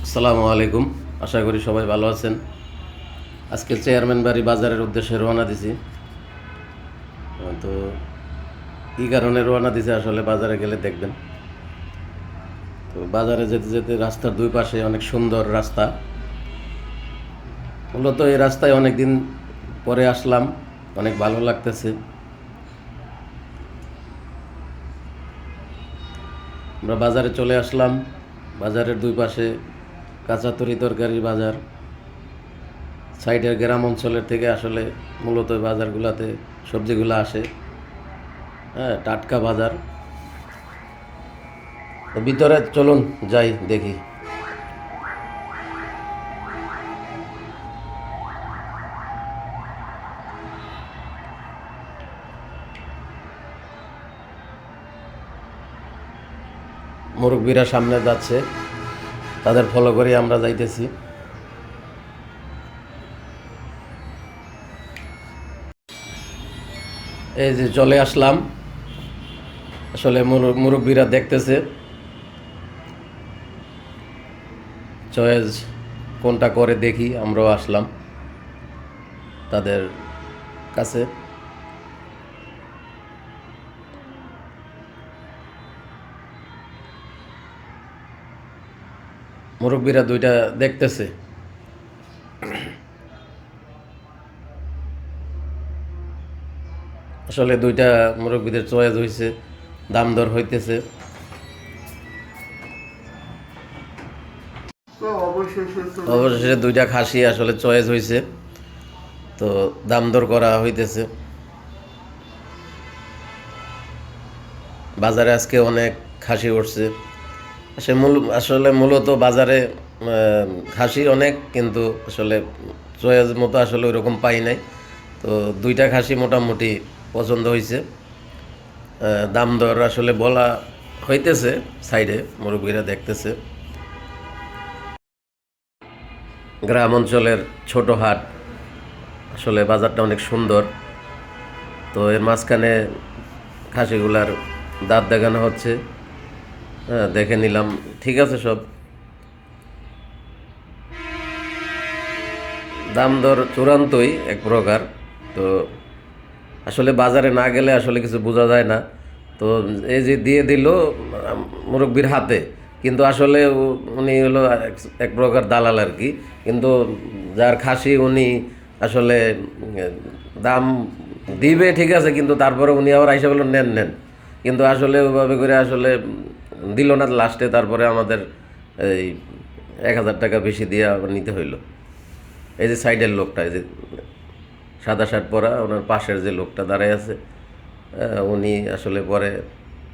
আসসালামু আলাইকুম। আশা করি সবাই ভালো আছেন। আজকে চেয়ারম্যান বাড়ি বাজারের উদ্দেশ্যে রওনা দিছি। তো কী কারণে রওনা দিছি আসলে বাজারে গেলে দেখবেন। তো বাজারে যেতে যেতে রাস্তার দুই পাশে অনেক সুন্দর রাস্তা। মূলত এই রাস্তায় অনেক দিন পরে আসলাম, অনেক ভালো লাগতেছে। আমরা বাজারে চলে আসলাম। বাজারের দুই পাশে কাঁচা তরিতরকারির বাজার। সাইডের গ্রাম অঞ্চলের থেকে আসলে মূলত বাজারগুলোতে সবজিগুলো আসে। হ্যাঁ, টাটকা বাজার। তো ভিতরে চলুন যাই দেখি। মুরব্বীরা সামনে যাচ্ছে, তাদের ফলো করে আমরা যাইতেছি। এই যে চলে আসলাম, আসলে মুরব্বীরা দেখতেছে চয়েস কোনটা করে দেখি। আমরাও আসলাম তাদের কাছে। মুরব্বীরা দুইটা দেখতেছে। আসলে দুইটা মুরব্বীদের চয়েস হয়েছে, দাম দর হইতেছে। অবশেষে দুইটা খাসি আসলে চয়েস হয়েছে, তো দাম দর করা হইতেছে। বাজারে আজকে অনেক খাসি উঠছে। আসলে মূলত বাজারে খাসি অনেক, কিন্তু আসলে চয়েস মতো আসলে ওইরকম পাই নাই। তো দুইটা খাসি মোটামুটি পছন্দ হয়েছে। দাম দর আসলে বলা হইতেছে, সাইডে মুরব্বীরা দেখতেছে। গ্রাম অঞ্চলের ছোট হাট, আসলে বাজারটা অনেক সুন্দর। তো এর মাঝখানে খাসিগুলার দাঁত দেখানো হচ্ছে। হ্যাঁ, দেখে নিলাম, ঠিক আছে সব। দাম দর চূড়ান্তই এক প্রকার। তো আসলে বাজারে না গেলে আসলে কিছু বোঝা যায় না। তো এই যে দিয়ে দিল মুরব্বির হাতে, কিন্তু আসলে উনি হলো এক প্রকার দালাল আর কি। কিন্তু যার খাসি উনি আসলে দাম দিবে ঠিক আছে, কিন্তু তারপরে উনি আবার আইসা বলল নেন নেন, কিন্তু আসলে ওইভাবে করে আসলে দিল না। লাস্টে তারপরে আমাদের এই 1,000 টাকা বেশি দিয়ে আবার নিতে হইলো। এই যে সাইডের লোকটা, এই যে সাদা শার্ট পরা, ওনার পাশের যে লোকটা দাঁড়ায় আছে, উনি আসলে পরে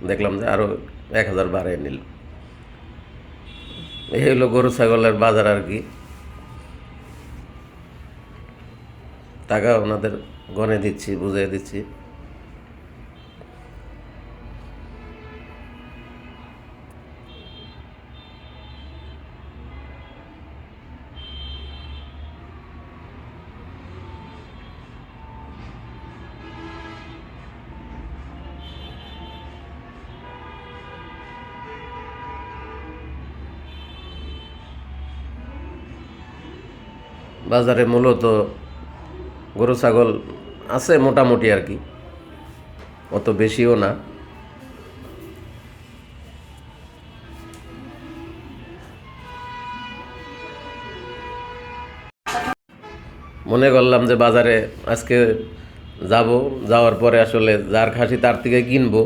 দেখলাম যে আরও 1,000 বাড়াই নিল। এই হলো গরু ছাগলের বাজার আর কি। টাকা ওনাদের গনে দিচ্ছি, বুঝিয়ে দিচ্ছি। বাজারে মূলত গরু ছাগল আছে মোটামুটি আর কি, অত বেশিও না। মনে করলাম যে বাজারে আজকে যাব, যাওয়ার পরে আসলে যার খাসি তার থেকে কিনবো।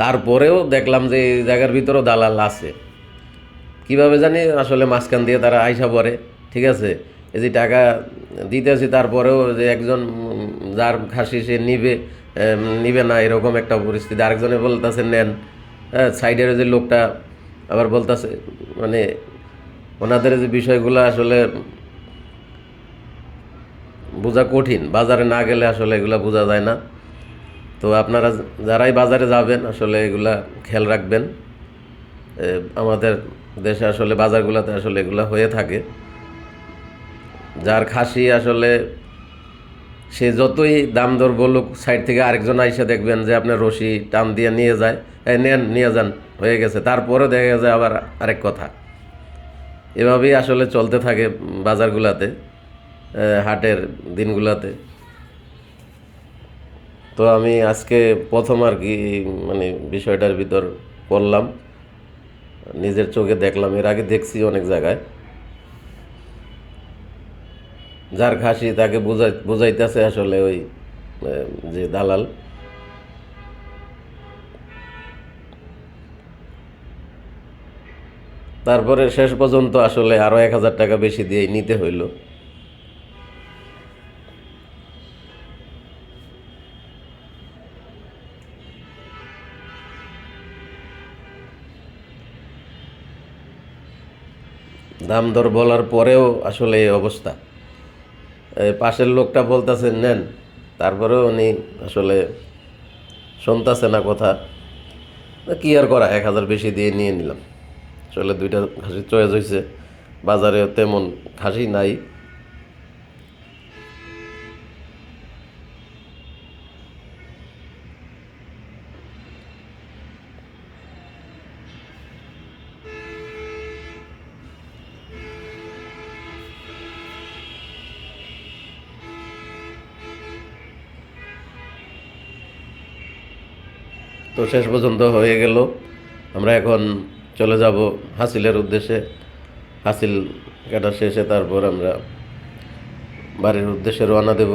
তারপরেও দেখলাম যে এই জায়গার ভিতরেও দালাল আছে। কিভাবে জানি আসলে মাঝখান দিয়ে তারা আইসা পড়ে, ঠিক আছে। এই যে টাকা দিতেছি, তারপরেও যে একজন যার খাসি সে নিবে না, এরকম একটা পরিস্থিতি। আরেকজনে বলতেছে নেন। হ্যাঁ, সাইডের যে লোকটা আবার বলতেছে, মানে ওনাদের যে বিষয়গুলো আসলে বোঝা কঠিন। বাজারে না গেলে আসলে এগুলা বোঝা যায় না। তো আপনারা যারাই বাজারে যাবেন আসলে এগুলা খেয়াল রাখবেন। আমাদের দেশে আসলে বাজারগুলোতে আসলে এগুলো হয়ে থাকে। যার খাসি আসলে সে যতই দাম দর বলুক, সাইড থেকে আরেকজন আইসা দেখবেন যে আপনার রশি টান দিয়ে নিয়ে যায়, নেন নিয়ে যান, হয়ে গেছে। তারপরে দেখা যায় আবার আরেক কথা। এভাবেই আসলে চলতে থাকে বাজারগুলাতে, হাটের দিনগুলাতে। তো আমি আজকে প্রথম আর কি মানে বিষয়টার ভিতর করলাম, নিজের চোখে দেখলাম। এর আগে দেখছি অনেক জায়গায়, যার খাসি তাকে বুঝাইতেছে আসলে ওই যে দালাল। তারপরে শেষ পর্যন্ত আসলে আরও 1,000 টাকা বেশি দিয়ে নিতে হইল। দাম দর বলার পরেও আসলে এই অবস্থা। এই পাশের লোকটা বলতেছে নেন, তারপরেও উনি আসলে শুনতেছে না কথা। কি আর করা, 1,000 বেশি দিয়ে নিয়ে নিলাম। আসলে দুইটা খাসি চয়েস হয়েছে, বাজারে তেমন খাসি নাই। তো শেষ পর্যন্ত হয়ে গেল। আমরা এখন চলে যাব হাসিলের উদ্দেশ্যে। হাসিল কাটা শেষে তারপর আমরা বাড়ির উদ্দেশ্যে রওনা দেব।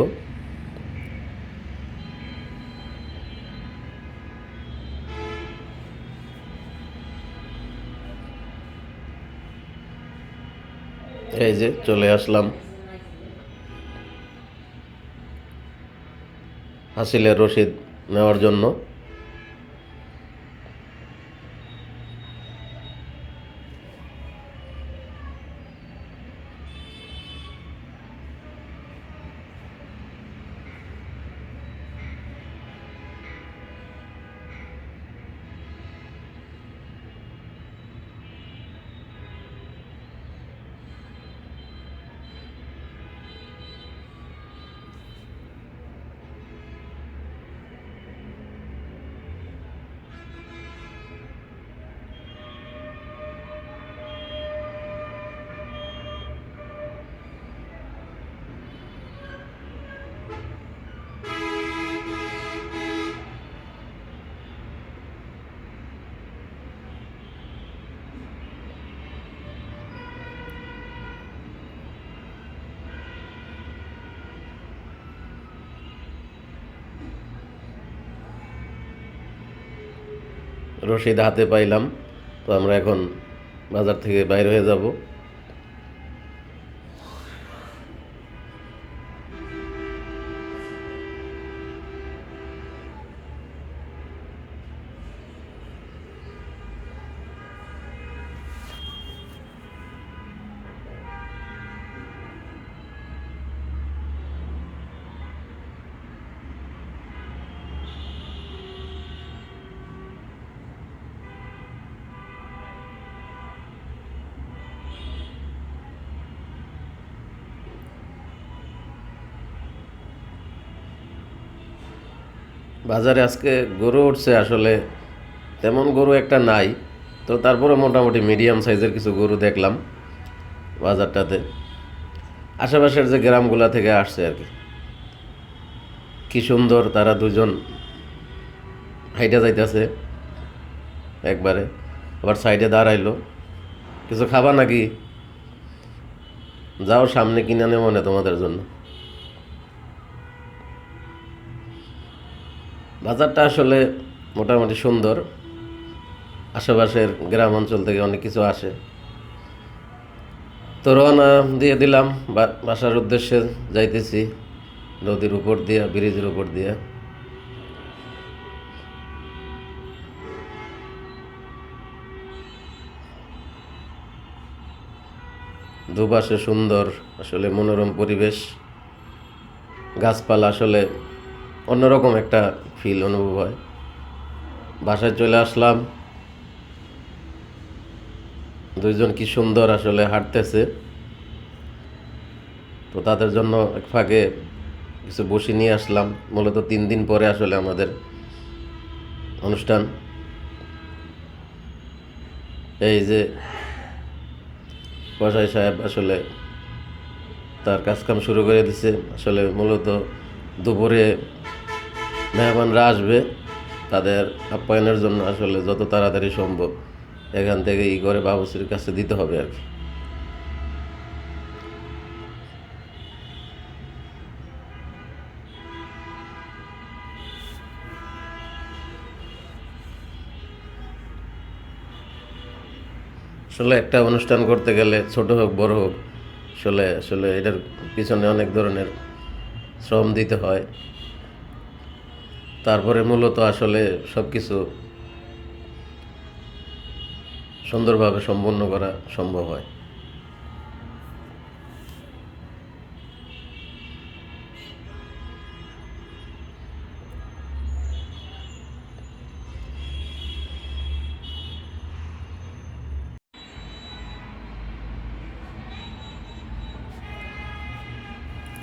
এই যে চলে আসলাম হাসিলের রসিদ নেওয়ার জন্য। রসিদ হাতে পাইলাম। তো আমরা এখন বাজার থেকে বাইর হয়ে যাব। বাজারে আজকে গরু উঠছে, আসলে তেমন গরু একটা নাই। তো তারপরে মোটামুটি মিডিয়াম সাইজের কিছু গরু দেখলাম বাজারটাতে, আশেপাশের যে গ্রামগুলা থেকে আসছে আর কি। কি সুন্দর তারা দুজন হাইটা যাইতেছে একবারে, আবার সাইডে দাঁড়াইলো। কিছু খাবা নাকি? যাও সামনে কিনে আনে মনে তোমাদের জন্য। বাজারটা আসলে মোটামুটি সুন্দর, আশেপাশের গ্রাম অঞ্চল থেকে অনেক কিছু আসে। তো রওনা দিয়ে দিলাম, বাসার উদ্দেশ্যে যাইতেছি নদীর উপর দিয়া, ব্রিজের উপর দিয়া। দুপাশে সুন্দর আসলে মনোরম পরিবেশ, গাছপালা, আসলে অন্যরকম একটা ফিল অনুভব হয়। বাসায় চলে আসলাম, দুইজন কি সুন্দর আসলে হাঁটতেছে। তো তাদের জন্য এক ফাঁকে কিছু বসি নিয়ে আসলাম। মূলত 3 দিন পরে আসলে আমাদের অনুষ্ঠান। এই যে কসাই সাহেব আসলে তার কাজকাম শুরু করে দিছে। আসলে মূলত দুপুরে মেহমানরা আসবে, তাদের আপ্যায়নের জন্য আসলে যত তাড়াতাড়ি সম্ভব এখান থেকে ই করে বাবুর্চির কাছে দিতে হবে আর কি। আসলে একটা অনুষ্ঠান করতে গেলে ছোট হোক বড় হোক, আসলে আসলে এটার পিছনে অনেক ধরনের শ্রম দিতে হয়। তারপরে মূলত আসলে সব কিছু সুন্দরভাবে সম্পন্ন করা সম্ভব হয়।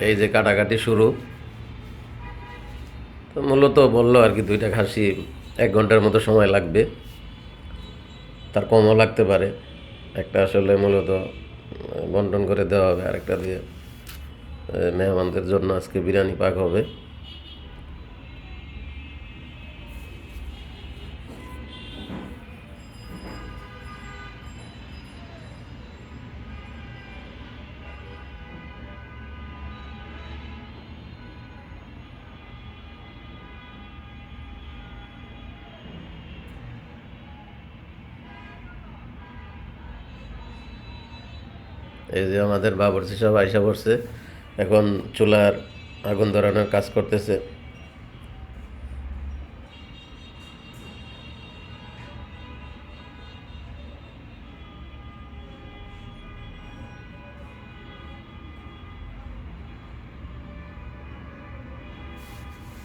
এই যে কাটাকাটি শুরু, তো মূলত বললো আর কি 2টা খাসি 1 ঘন্টার মতো সময় লাগবে, তার কমও লাগতে পারে। একটা আসলে মূলত বন্টন করে দেওয়া হবে, আরেকটা দিয়ে মেহমানদের জন্য আজকে বিরিয়ানি পাক হবে। এই যে আমাদের বাবুর্চি সব আইসা পড়ছে, এখন চুলার আগুন ধরানোর কাজ করতেছে।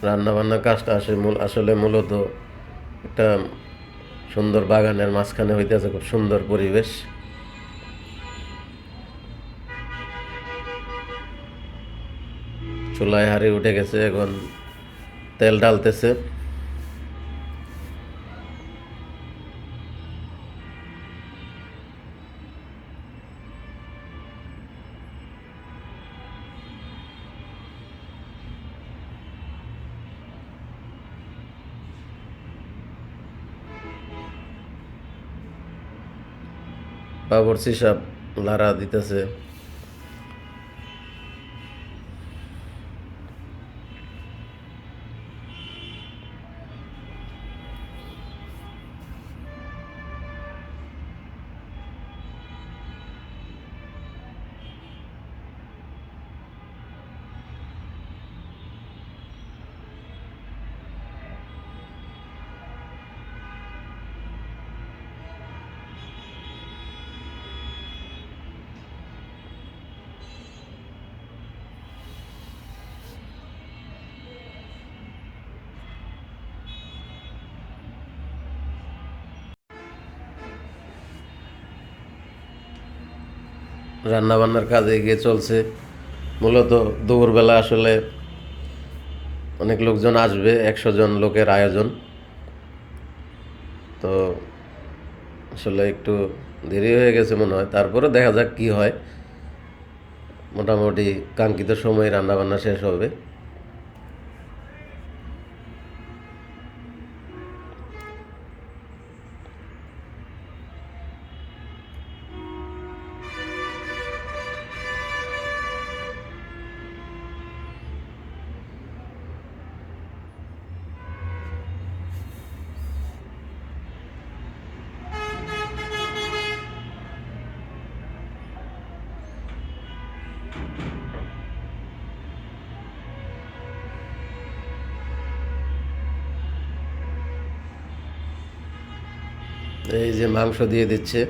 রান্না বান্নার কাজটা আসলে মূলত একটা সুন্দর বাগানের মাঝখানে হইতেছে, খুব সুন্দর পরিবেশ। চুলায় হাঁড়ি উঠে গেছে, এখন তেল ঢালতেছে। বাবুর্চি সাহেব লাড়া দিতেছে। রান্না বান্নার কাজ এগিয়ে চলছে। মূলত দুপুরবেলা আসলে অনেক লোকজন আসবে, 100 জন লোকের আয়োজন। তো আসলে একটু দেরি হয়ে গেছে মনে হয়, তারপরে দেখা যাক কি হয়। মোটামুটি কাঙ্ক্ষিত সময়ে রান্নাবান্না শেষ হবে। এই যে মাংস দিয়ে দিচ্ছে।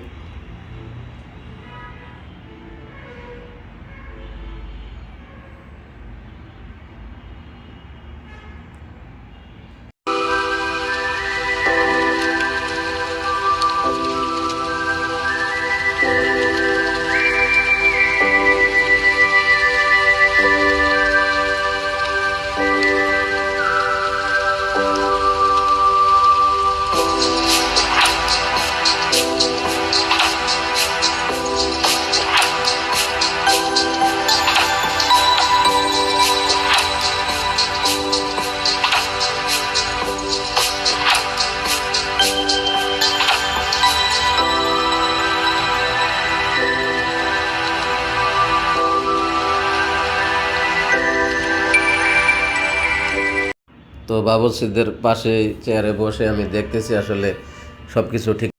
তো বাবুর্চিদের পাশে চেয়ারে বসে আমি দেখতেছি আসলে সব কিছু ঠিক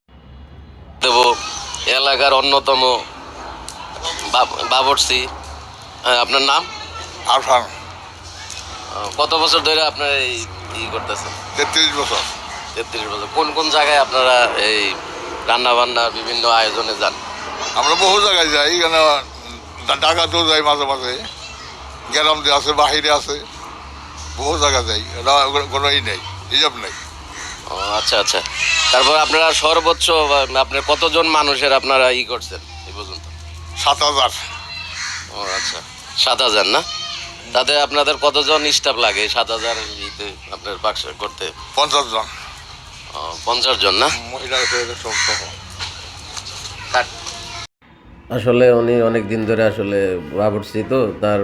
দেব। এলাকার অন্যতম বাবুর্চি, আপনার নাম? আরফান। কত বছর ধরে আপনারা এই করতেছেন? 33 বছর। 33 বছর। কোন কোন জায়গায় আপনারা এই রান্না বান্নার বিভিন্ন আয়োজনে যান? আমরা বহু জায়গায় যাই, এখানে ঢাকাতেও যাই, মাঝে মাঝে গ্রাম দিয়ে আছে, বাহিরে আছে, বহু জায়গা যাই। কোনো নেই, হিসাব নেই। ও আচ্ছা আচ্ছা। তারপর আপনারা সর্বোচ্চ আপনার কতজন মানুষের আপনারা করছেন এই পর্যন্ত? 7000। ও আচ্ছা, 7000 না? তাতে আপনাদের কতজন স্টাফ লাগে 7000 আপনার বাক্স করতে? 50 জন। 50 জন না? মহিলা সব সহ। আসলে উনি অনেক দিন ধরে আসলে বাবুর্চি, তো তার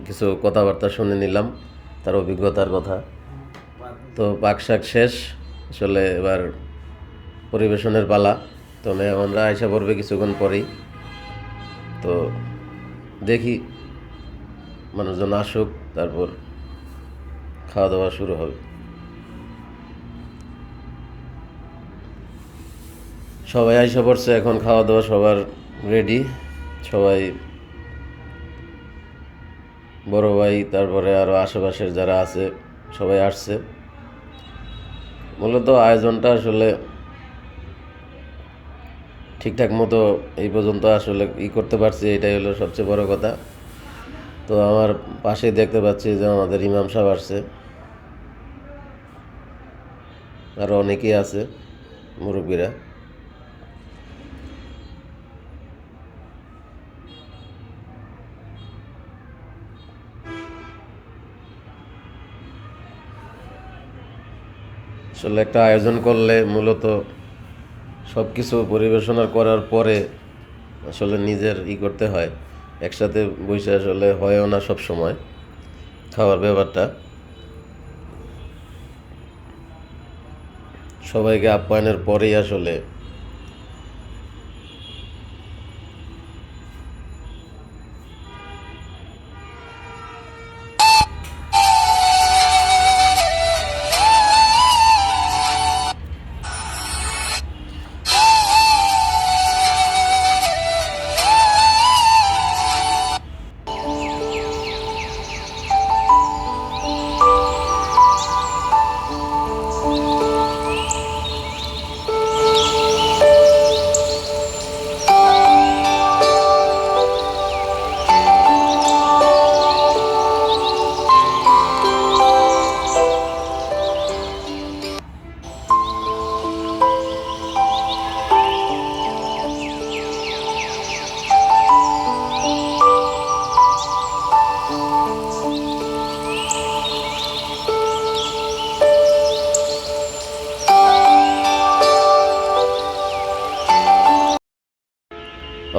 কিছু কথাবার্তা শুনে নিলাম, তার অভিজ্ঞতার কথা। তো পাকশাক শেষ, আসলে এবার পরিবেশনের পালা। তো মেহমানরা আইসা পড়বে কিছুক্ষণ পরেই। তো দেখি মানুষজন আসুক, তারপর খাওয়া দাওয়া শুরু হবে। সবাই আইসা পড়ছে, এখন খাওয়া দাওয়া সবার রেডি। সবাই, বড় ভাই, তারপরে আরও আশেপাশের যারা আছে সবাই আসছে। মূলত আয়োজনটা আসলে ঠিকঠাক মতো এই পর্যন্ত আসলে করতে পারছি, এটাই হলো সবচেয়ে বড় কথা। তো আমার পাশেই দেখতে পাচ্ছি যে আমাদের ইমাম সাহেব আসছে, আরও অনেকেই আছে মুরব্বীরা। আসলে একটা আয়োজন করলে মূলত সব কিছু পরিবেশনা করার পরে আসলে নিজের করতে হয়, একসাথে বসে আসলে হয়ও না সব সময় খাওয়ার ব্যাপারটা। সবাইকে আপ্যায়নের পরেই আসলে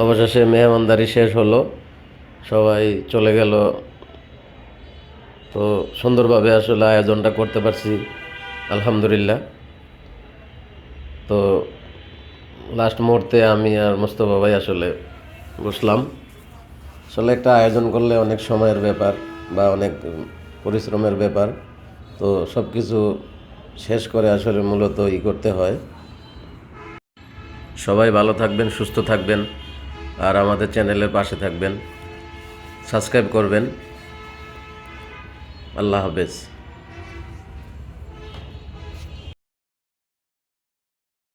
অবশেষে মেহমানদারি শেষ হলো, সবাই চলে গেল। তো সুন্দরভাবে আসলে আয়োজনটা করতে পারছি, আলহামদুলিল্লাহ। তো লাস্ট মুহূর্তে আমি আর মোস্তফা ভাই আসলে বসলাম। আসলে একটা আয়োজন করলে অনেক সময়ের ব্যাপার বা অনেক পরিশ্রমের ব্যাপার। তো সব কিছু শেষ করে আসলে মূলত করতে হয়। সবাই ভালো থাকবেন, সুস্থ থাকবেন, আর আমাদের চ্যানেলের পাশে থাকবেন, সাবস্ক্রাইব করবেন। আল্লাহ হাফেজ।